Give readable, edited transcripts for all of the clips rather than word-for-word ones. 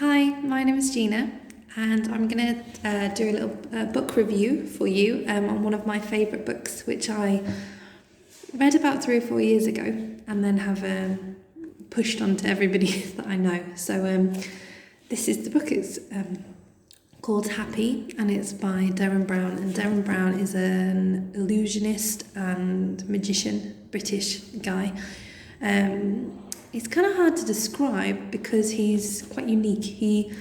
Hi, my name is Gina, and I'm going to do a little book review for you on one of my favourite books, which I read about 3 or 4 years ago and then have pushed on to everybody that I know. So the book is called Happy, and it's by Darren Brown. And Darren Brown is an illusionist and magician, British guy. It's kind of hard to describe because he's quite unique. He's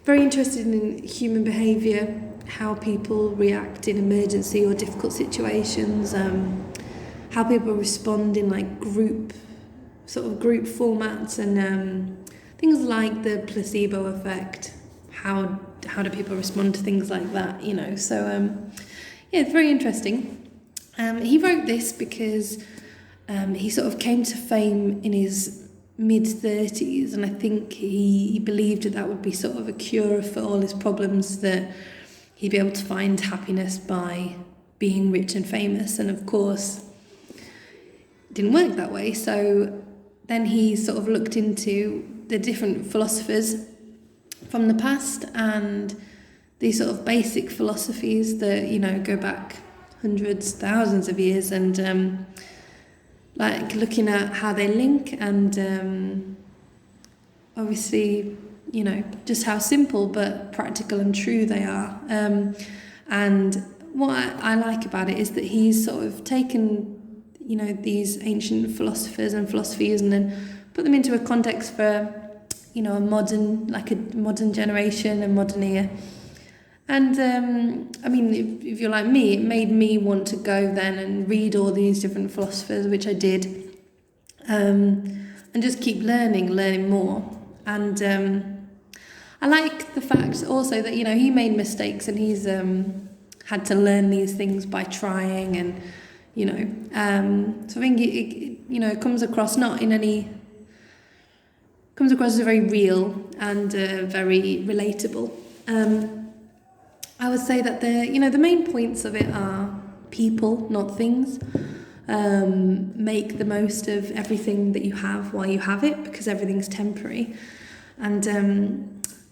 very interested in human behaviour, how people react in emergency or difficult situations, how people respond in like group formats, and things like the placebo effect. How do people respond to things like that? So it's very interesting. He wrote this because he sort of came to fame in his mid-30s, and I think he believed that would be sort of a cure for all his problems, that he'd be able to find happiness by being rich and famous. And of course, it didn't work that way. So then he sort of looked into the different philosophers from the past and these sort of basic philosophies that, go back hundreds, thousands of years, and like looking at how they link, and obviously, just how simple but practical and true they are. And what I like about it is that he's sort of taken, these ancient philosophers and philosophies and then put them into a context for, a modern generation, a modern ear. And if you're like me, it made me want to go then and read all these different philosophers, which I did, and just keep learning more. And I like the fact also that he made mistakes, and he's had to learn these things by trying, and so I think it comes across comes across as very real and very relatable. I would say that the main points of it are people, not things. Make the most of everything that you have while you have it, because everything's temporary. And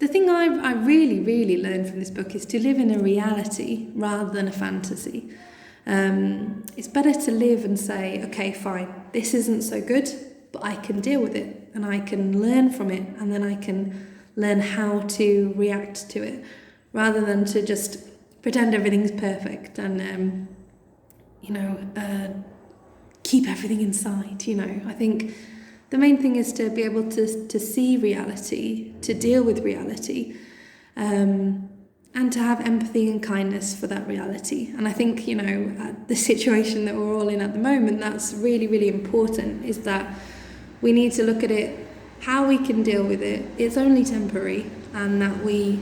the thing I really, really learned from this book is to live in a reality rather than a fantasy. It's better to live and say, okay, fine, this isn't so good, but I can deal with it, and I can learn from it, and then I can learn how to react to it, rather than to just pretend everything's perfect and, keep everything inside. I think the main thing is to be able to see reality, to deal with reality, and to have empathy and kindness for that reality. And I think, the situation that we're all in at the moment, that's really, really important, is that we need to look at it, how we can deal with it. It's only temporary, and that we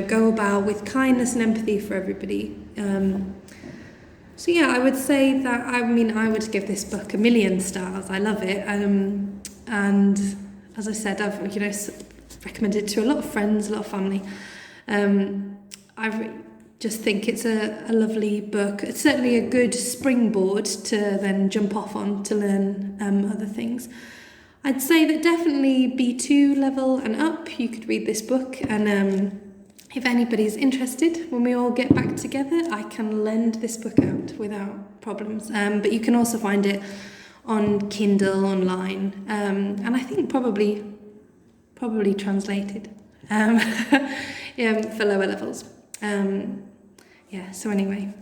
go about with kindness and empathy for everybody. So yeah, I would say that, I would give this book 1,000,000 stars. I love it. And as I said, I've, recommended it to a lot of friends, a lot of family. I just think it's a lovely book. It's certainly a good springboard to then jump off on to learn other things. I'd say that definitely B2 level and up, you could read this book. And if anybody's interested, when we all get back together, I can lend this book out without problems. But you can also find it on Kindle, online, and I think probably translated for lower levels. So anyway,